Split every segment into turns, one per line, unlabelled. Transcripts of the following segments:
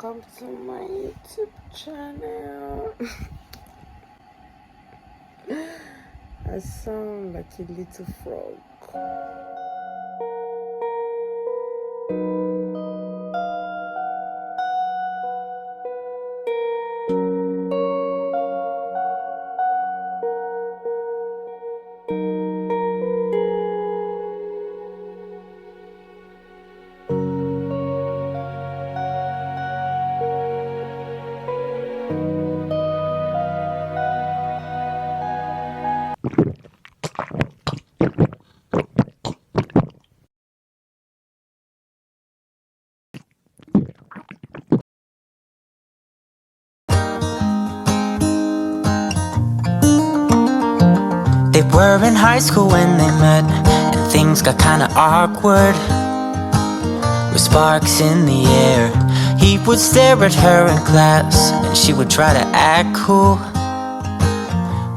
welcome to my YouTube channel. I sound like a little frog.
They were in high school when they met, and things got kinda awkward. With sparks in the air, he would stare at her in class, and she would try to act cool.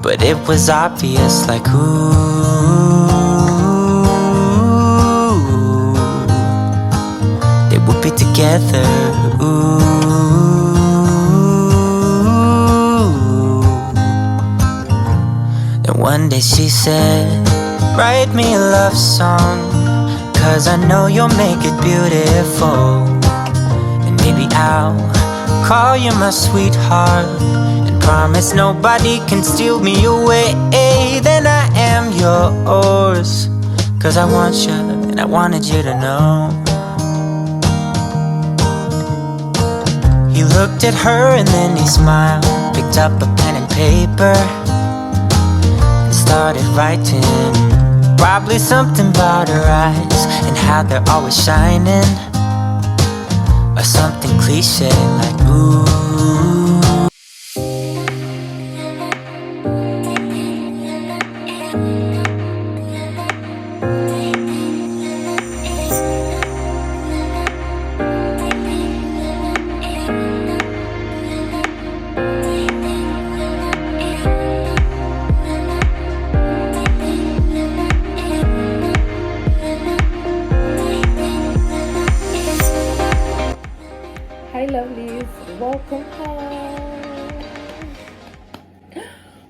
But it was obvious, like, ooh, they would be together, ooh. And one day she said, write me a love song, 'cause I know you'll make it beautiful. And maybe I'll call you my sweetheart, and promise nobody can steal me away. Then I am yours, 'cause I want you, and I wanted you to know. He looked at her and then he smiled, picked up a pen and paper, started writing. Probably something about her eyes and how they're always shining, or something cliche like ooh.
Hi lovelies, welcome home.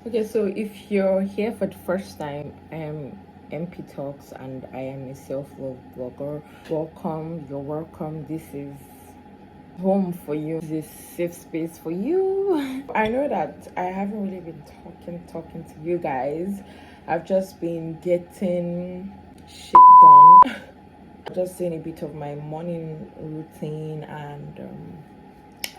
Okay, so if you're here for the first time, I am MP Talks and I am a self-love blogger. Welcome, you're welcome. This is home for you. This is safe space for you. I know that I haven't really been talking to you guys. I've just been getting shit done. Just doing a bit of my morning routine, and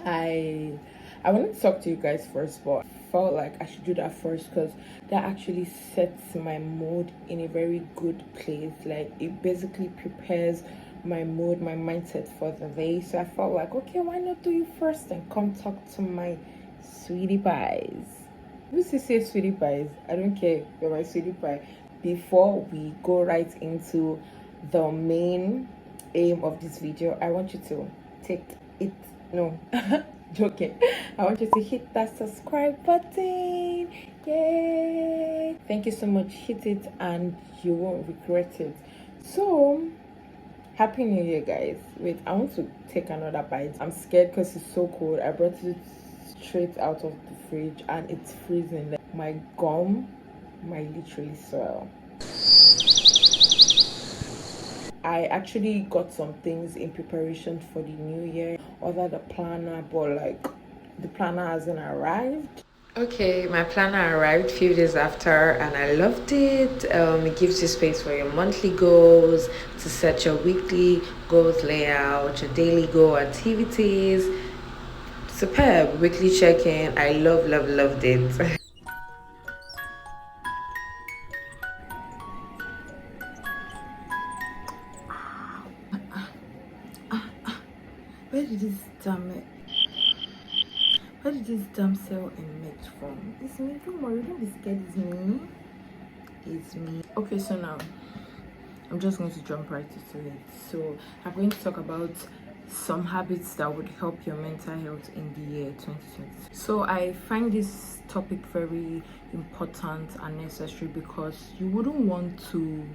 I wanted to talk to you guys first, but I felt like I should do that first because that actually sets my mood in a very good place. Like, it basically prepares my mood, my mindset for the day. So I felt like, okay, why not do you first and come talk to my sweetie pies. Who's to say sweetie pies? I don't care, you're my sweetie pie. Before we go right into the main aim of this video, I want you to take it, no, joking, I want you to hit that subscribe button. Yay, thank you so much. Hit it and you won't regret it. So happy new year, guys. Wait, I want to take another bite. I'm scared because it's so cold. I brought it straight out of the fridge and it's freezing. Like, my gum might literally swell. I actually got some things in preparation for the new year, other the planner, but like the planner hasn't arrived. Okay, my planner arrived a few days after and I loved it. It gives you space for your monthly goals, to set your weekly goals layout, your daily goal activities. Superb weekly check-in. I loved it. Where did this damn cell emerge from? It's me. Don't worry, don't be scared. It's me. Okay, so now I'm just going to jump right into it. So I'm going to talk about some habits that would help your mental health in the year 2020. So I find this topic very important and necessary because you wouldn't want to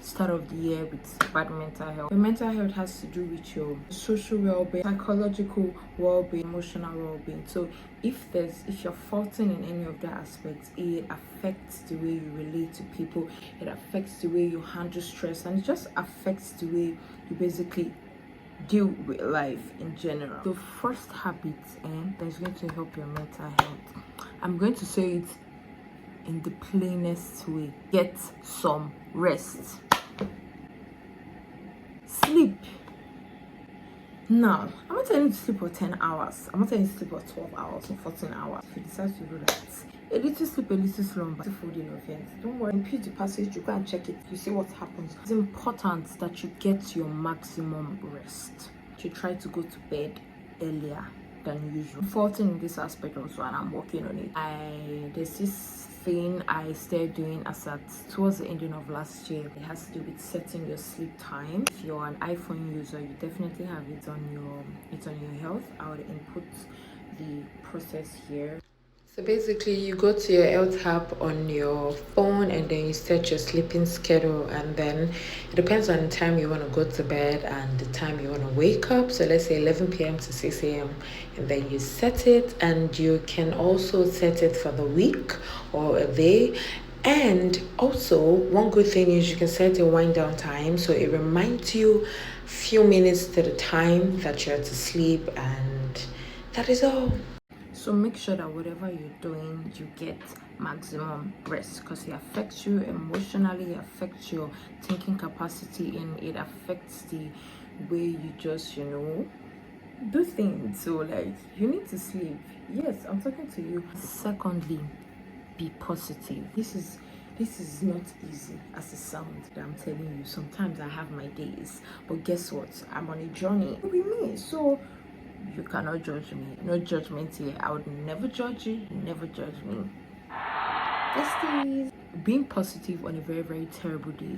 start of the year with bad mental health. Your mental health has to do with your social well-being, psychological well-being, emotional well-being. So if you're faulting in any of the aspects, it affects the way you relate to people, it affects the way you handle stress, and it just affects the way you basically deal with life in general. The first habit that is going to help your mental health, I'm going to say it in the plainest way: get some rest. Sleep. Now, I'm not telling you to sleep for 10 hours. I'm not telling you to sleep for 12 hours or 14 hours. If you decide to do that, a little sleep, a little slumber, food in offense. Don't worry, impute the passage, you go and check it, you see what happens. It's important that you get your maximum rest. You try to go to bed earlier than usual. I'm faulting in this aspect also, and I'm working on it. There's this thing I started doing as at towards the ending of last year. It has to do with setting your sleep time. If you're an iPhone user, you definitely have it on your health. I would input the process here. So basically, you go to your health app on your phone and then you set your sleeping schedule, and then it depends on the time you want to go to bed and the time you want to wake up. So let's say 11 p.m. to 6 a.m. and then you set it, and you can also set it for the week or a day. And also, one good thing is you can set a wind down time, so it reminds you a few minutes to the time that you're to sleep, and that is all. So make sure that whatever you're doing, you get maximum rest, because it affects you emotionally, it affects your thinking capacity, and it affects the way you just, do things. So like, you need to sleep. Yes, I'm talking to you. Secondly, be positive. This is not easy as it sounds that I'm telling you. Sometimes I have my days, but guess what? I'm on a journey with me. So you cannot judge me. No judgment here. I would never judge you. Never judge me. Besties. Being positive on a very, very terrible day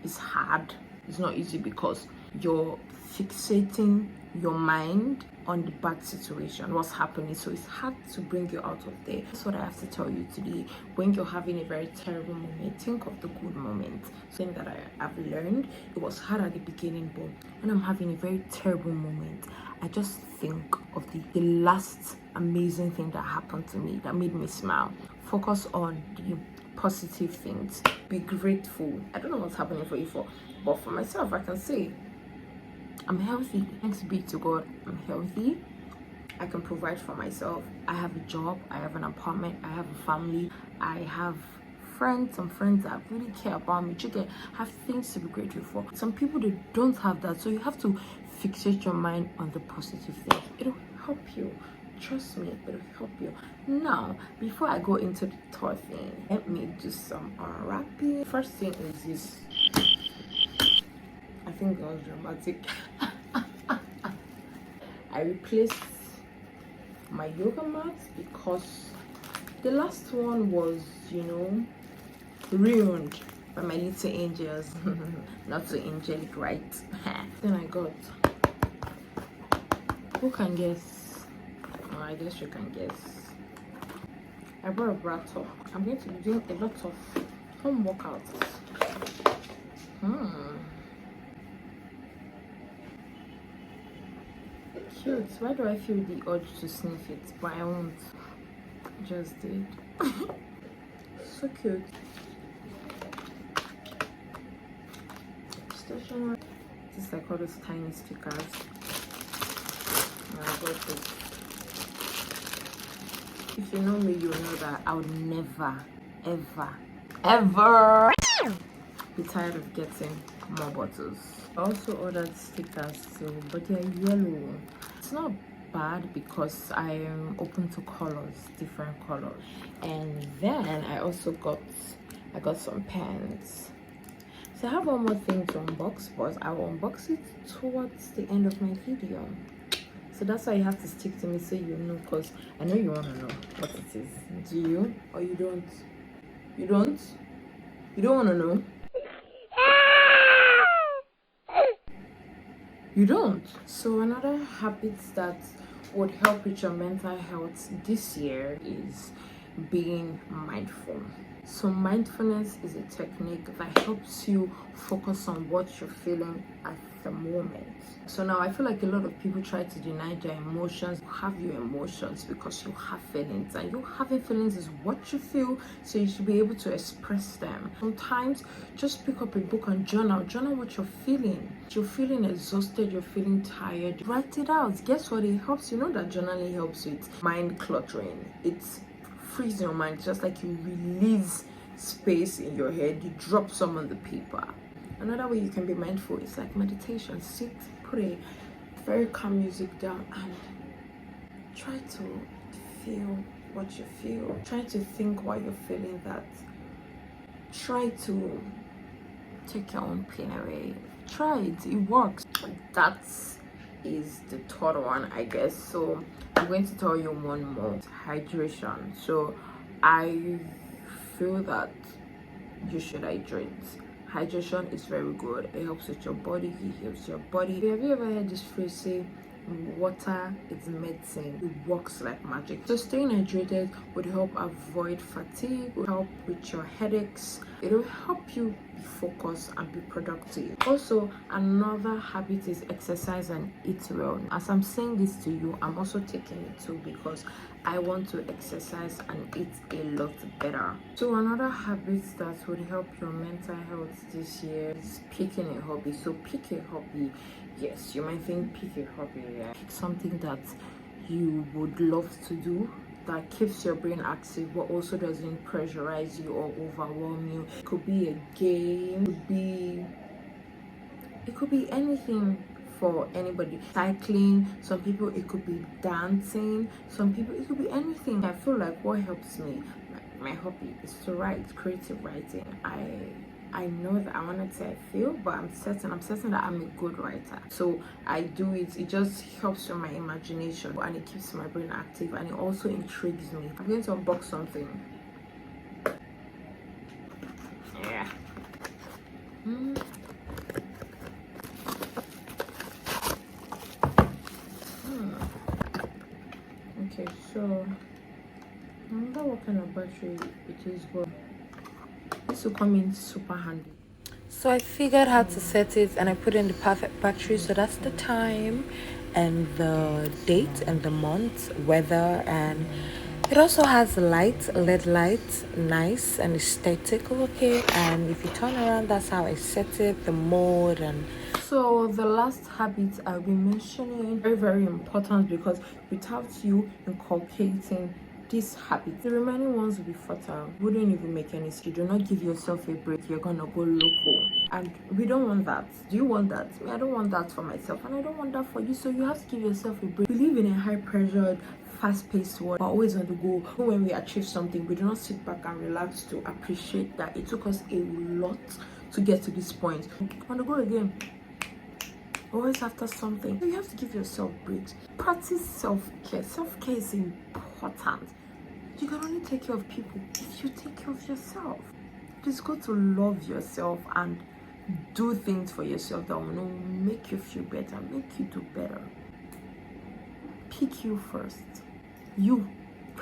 is hard. It's not easy because you're fixating your mind on the bad situation, what's happening. So it's hard to bring you out of there. That's what I have to tell you today. When you're having a very terrible moment, think of the good moment. Something that I've learned, it was hard at the beginning, but when I'm having a very terrible moment, I just think of the last amazing thing that happened to me that made me smile. Focus on the positive things. Be grateful. I don't know what's happening for you, but for myself, I can say I'm healthy. Thanks be to God, I'm healthy. I can provide for myself. I have a job, I have an apartment, I have a family, I have some friends that really care about me. You have things to be grateful for. Some people, they don't have that, so you have to fixate your mind on the positive things. It'll help you. Trust me, it'll help you. Now, before I go into the third thing, let me do some unwrapping. First thing is this. I think that was dramatic. I replaced my yoga mat because the last one was, ruined by my little angels. Not so angelic, right? Then I got, who can guess? Oh, I guess you can guess. I brought a bra top. I'm going to be doing a lot of home workouts. Cute. Why do I feel the urge to sniff it? But I won't. Just did. So cute. Stationery. Just like all those tiny stickers. I got this. If you know me, you'll know that I would never, ever be tired of getting more bottles. I also ordered stickers too, but they're yellow. It's not bad because I am open to colors, different colors. And then I also got some pens. So I have one more thing to unbox, but I will unbox it towards the end of my video. So that's why you have to stick to me so you know, because I know you want to know what it is. Do you? Or you don't? You don't? You don't want to know? You don't. So another habit that would help with your mental health this year is being mindful. So mindfulness is a technique that helps you focus on what you're feeling at the moment. So now I feel like a lot of people try to deny their emotions. Have your emotions because you have feelings, and you having feelings is what you feel, so you should be able to express them. Sometimes just pick up a book and journal what you're feeling. You're feeling exhausted, you're feeling tired, write it out. Guess what? It helps. You know that journaling helps with mind cluttering. It's frees your mind, just like you release space in your head, you drop some on the paper. Another way you can be mindful is like meditation. Sit, put a very calm music down and try to feel what you feel. Try to think while you're feeling that. Try to take your own pain away. Try it works. That is the third one, I guess. So I'm going to tell you one more. Hydration. So I feel that you should hydrate. Hydration is very good. It helps with your body. It heals your body. Have you ever heard this phrase say water is medicine? It works like magic. So staying hydrated would help avoid fatigue, would help with your headaches. It will help you be focused and be productive. Also, another habit is exercise and eat well. As I'm saying this to you, I'm also taking it too because I want to exercise and eat a lot better. So another habit that would help your mental health this year is picking a hobby. So pick a hobby. Yes, you might think pick a hobby. Yeah. Pick something that you would love to do, that keeps your brain active but also doesn't pressurize you or overwhelm you. It could be a game, it could be anything for anybody. Cycling, some people it could be dancing, some people it could be anything. I feel like what helps me, my hobby is to write, creative writing. I know that I wanted to say I feel, but I'm certain that I'm a good writer. So I do it. It just helps with my imagination and it keeps my brain active and it also intrigues me. I'm going to unbox something. Yeah. Okay, so I wonder what kind of battery it is, but this will come in super handy. So I figured how to set it and I put in the perfect battery. So that's the time and the date and the month, weather, and it also has light, LED light, nice and aesthetic, okay. And if you turn around, that's how I set it, the mode. And so the last habit I'll be mentioning, very, very important, because without you inculcating this habit, the remaining ones will be fertile. Wouldn't even make any sense. You do not give yourself a break, you're gonna go local, and we don't want that. Do you want that? I don't want that for myself, and I don't want that for you. So you have to give yourself a break. We live in a high pressured, fast-paced world. We're always on the go. When we achieve something, we do not sit back and relax to appreciate that it took us a lot to get to this point. On the go again, always after something. So you have to give yourself breaks. Practice self-care. Self-care is important. You can only take care of people if you take care of yourself. It's good to love yourself and do things for yourself that will make you feel better, make you do better. Pick you first. You're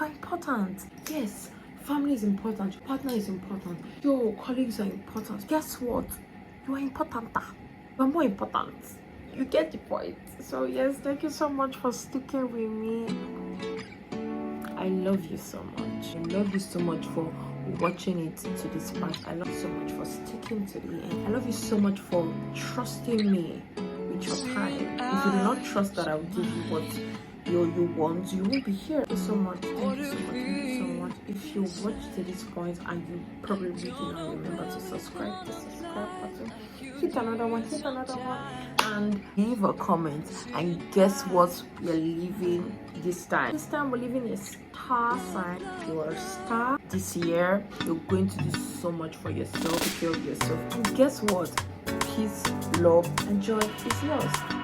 important. Yes, family is important, your partner is important, your colleagues are important. Guess what? You are important. You are more important. You get the point. So yes, thank you so much for sticking with me. I love you so much. I love you so much for watching it to this part. I love you so much for sticking to the end. I love you so much for trusting me with your time. If you do not trust that I will give you what you want, you won't be here. Thank you so much. Thank you so much. Thank you so much. If you watched to this point and you probably did not remember to subscribe, the subscribe button. Hit another one, and leave a comment. And guess what we're leaving this time? This time we're leaving a star sign. You're a star. This year you're going to do so much for yourself, take care of yourself. And guess what? Peace, love, and joy is yours.